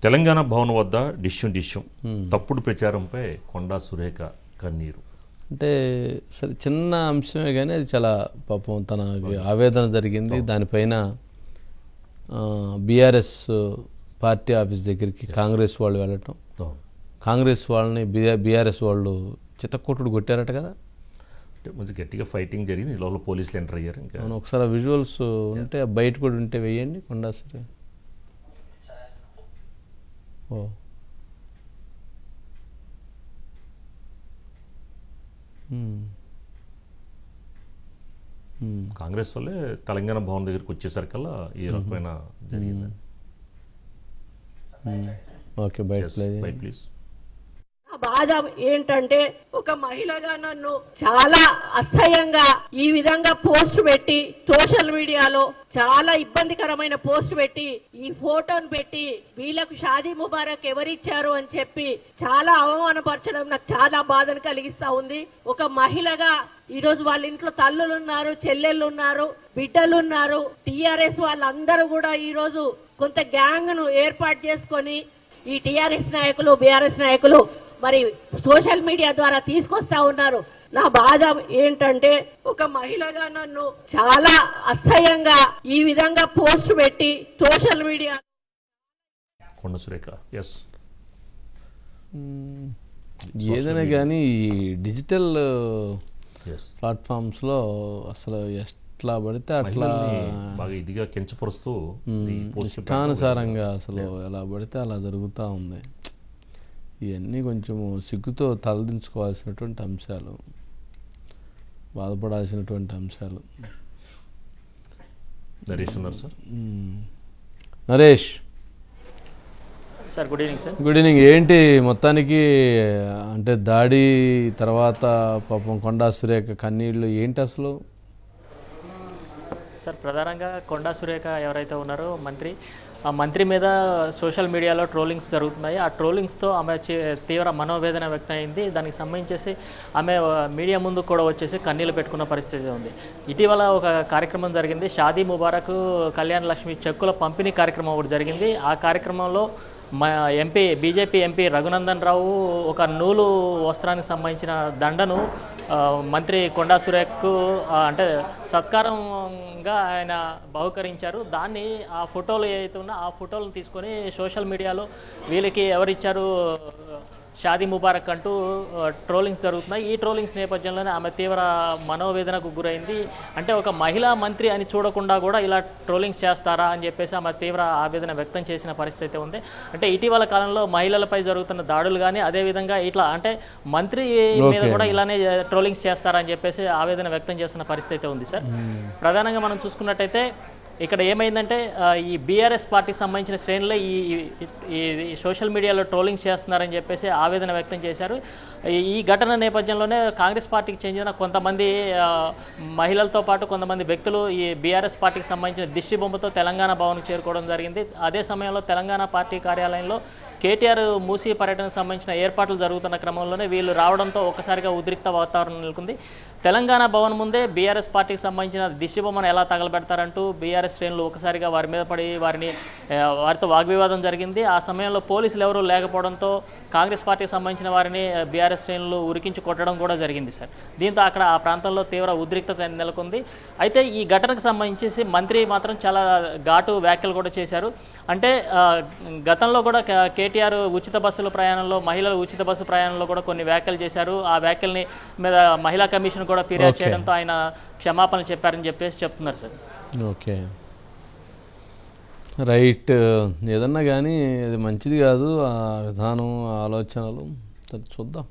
తెలంగాణ భవన్ వద్ద డిష్యం తప్పుడు ప్రచారంపై కొండా సురేఖ కన్నీరు. అంటే సరే చిన్న అంశమే కానీ అది చాలా పాపం తన ఆవేదన జరిగింది. దానిపైన బీఆర్ఎస్ పార్టీ ఆఫీస్ దగ్గరికి కాంగ్రెస్ వాళ్ళు వెళ్ళటం, కాంగ్రెస్ వాళ్ళని బీఆర్ఎస్ వాళ్ళు చిత్తకొట్టుడు కొట్టారట కదా. మంచి గట్టిగా ఫైటింగ్ జరిగింది. లోపల పోలీసులు ఎంటర్ అయ్యారు. ఇంకా ఒకసారి విజువల్స్ ఉంటే బయట కూడా ఉంటే వేయండి. కొండా సరే కాంగ్రెస్ వాళ్ళే తెలంగాణ భవన్ దగ్గరికి వచ్చేసరికల్లా ఈ రకమైన జరిగింది. ఓకే బయట ప్లీజ్. బాధ ఏంటంటే ఒక మహిళగా నన్ను చాలా అసహ్యంగా ఈ విధంగా పోస్ట్ పెట్టి సోషల్ మీడియాలో చాలా ఇబ్బందికరమైన పోస్ట్ పెట్టి ఈ ఫోటోను పెట్టి వీళ్ళకు షాదీ ముబారక్ ఎవరిచ్చారు అని చెప్పి చాలా అవమానపరచడం నాకు చాలా బాధను కలిగిస్తా ఉంది. ఒక మహిళగా ఈ రోజు వాళ్ళ ఇంట్లో తల్లులున్నారు, చెల్లెళ్ళున్నారు, బిడ్డలున్నారు. టీఆర్ఎస్ వాళ్ళందరూ కూడా ఈ రోజు కొంత గ్యాంగ్ ను ఏర్పాటు చేసుకొని ఈ టీఆర్ఎస్ నాయకులు, బీఆర్ఎస్ నాయకులు మరి సోషల్ మీడియా ద్వారా తీసుకొస్తా ఉన్నారు. నా బాధ ఏంటంటే ఒక మహిళగా నన్ను చాలా అసహ్యంగా ఈ విధంగా పోస్ట్ పెట్టి సోషల్ మీడియా కొండా సురేఖ ఏదైనా కానీ ఈ డిజిటల్ ప్లాట్ఫామ్స్లో అసలు ఎట్లా పడితే అట్లా బాగా ఇదిగా కించపరుస్తూ ఇష్టానుసారంగా అసలు ఎలా పడితే అలా జరుగుతూ ఉంది. ఇవన్నీ కొంచెము సిగ్గుతో తలదించుకోవాల్సినటువంటి అంశాలు, బాధపడాల్సినటువంటి అంశాలు. Naresh sir, good evening sir. Good evening. ఏంటి మొత్తానికి అంటే దాడి తర్వాత పాపం కొండా సురేఖ కన్నీళ్ళు ఏంటి అసలు? సార్, ప్రధానంగా కొండా సురేఖ ఎవరైతే ఉన్నారో మంత్రి, ఆ మంత్రి మీద సోషల్ మీడియాలో ట్రోలింగ్స్ జరుగుతున్నాయి. ఆ ట్రోలింగ్స్తో ఆమె తీవ్ర మనోవేదన వ్యక్తం అయింది. దానికి సంబంధించేసి ఆమె మీడియా ముందు కూడా వచ్చేసి కన్నీళ్ళు పెట్టుకున్న పరిస్థితి ఉంది. ఇటీవల ఒక కార్యక్రమం జరిగింది, షాదీ ముబారక్ కళ్యాణ లక్ష్మి చెక్కుల పంపిణీ కార్యక్రమం ఒకటి జరిగింది. ఆ కార్యక్రమంలో బీజేపీ ఎంపీ రఘునందన్ రావు ఒక నూలు వస్త్రానికి సంబంధించిన దండను మంత్రి కొండా సురేఖకు అంటే సత్కారంగా ఆయన బహుకరించారు. దాన్ని ఆ ఫోటోలు ఏదైతే ఉన్నా ఆ ఫోటోలను తీసుకొని సోషల్ మీడియాలో వీళ్ళకి ఎవరిచ్చారు షాదీ ముబారక్ అంటూ ట్రోలింగ్స్ జరుగుతున్నాయి. ఈ ట్రోలింగ్స్ నేపథ్యంలోనే ఆమె తీవ్ర మనోవేదనకు గురైంది. అంటే ఒక మహిళా మంత్రి అని చూడకుండా కూడా ఇలా ట్రోలింగ్స్ చేస్తారా అని చెప్పేసి ఆమె తీవ్ర ఆవేదన వ్యక్తం చేసిన పరిస్థితి ఉంది. అంటే ఇటీవల కాలంలో మహిళలపై జరుగుతున్న దాడులు కానీ అదేవిధంగా ఇట్లా అంటే మంత్రి మీద కూడా ఇలానే ట్రోలింగ్స్ చేస్తారా అని చెప్పేసి ఆవేదన వ్యక్తం చేస్తున్న పరిస్థితి ఉంది సార్. ప్రధానంగా మనం చూసుకున్నట్టయితే ఇక్కడ ఏమైందంటే ఈ బీఆర్ఎస్ పార్టీకి సంబంధించిన శ్రేణులే ఈ సోషల్ మీడియాలో ట్రోలింగ్స్ చేస్తున్నారని చెప్పేసి ఆవేదన వ్యక్తం చేశారు. ఈ ఘటన నేపథ్యంలోనే కాంగ్రెస్ పార్టీకి చెందిన కొంతమంది మహిళలతో పాటు కొంతమంది వ్యక్తులు ఈ బీఆర్ఎస్ పార్టీకి సంబంధించిన దిష్టి బొమ్మతో తెలంగాణ భవన్కు చేరుకోవడం జరిగింది. అదే సమయంలో తెలంగాణ పార్టీ కార్యాలయంలో కేటీఆర్ మూసీ పర్యటనకు సంబంధించిన ఏర్పాట్లు జరుగుతున్న క్రమంలోనే వీళ్ళు రావడంతో ఒక్కసారిగా ఉద్రిక్త వాతావరణం నెలకొంది. తెలంగాణ భవన్ ముందే బీఆర్ఎస్ పార్టీకి సంబంధించిన దిష్టి బొమ్మను ఎలా తగలబెడతారంటూ బీఆర్ఎస్ శ్రేణులు ఒకసారిగా వారి మీద పడి వారితో వాగ్వివాదం జరిగింది. ఆ సమయంలో పోలీసులు ఎవరూ లేకపోవడంతో కాంగ్రెస్ పార్టీకి సంబంధించిన వారిని బీఆర్ఎస్ శ్రేణులు ఉరికించి కొట్టడం కూడా జరిగింది సార్. దీంతో అక్కడ ఆ ప్రాంతంలో తీవ్ర ఉద్రిక్తత నెలకొంది. అయితే ఈ ఘటనకు సంబంధించి మంత్రి మాత్రం చాలా ఘాటు వ్యాఖ్యలు కూడా చేశారు. అంటే గతంలో కూడా కేటీఆర్ ఉచిత బస్సుల ప్రయాణంలో మహిళలు ఉచిత బస్సు ప్రయాణంలో కూడా కొన్ని వ్యాఖ్యలు చేశారు. ఆ వ్యాఖ్యల్ని మీద మహిళా కమిషన్ కూడా ఫిర్యాదు చేయడంతో ఆయన క్షమాపణలు చెప్పారని చెప్పేసి చెప్తున్నారు సార్. Okay right. ఏదన్నా కానీ అది మంచిది కాదు ఆ విధానం, ఆలోచనలు. చూద్దాం.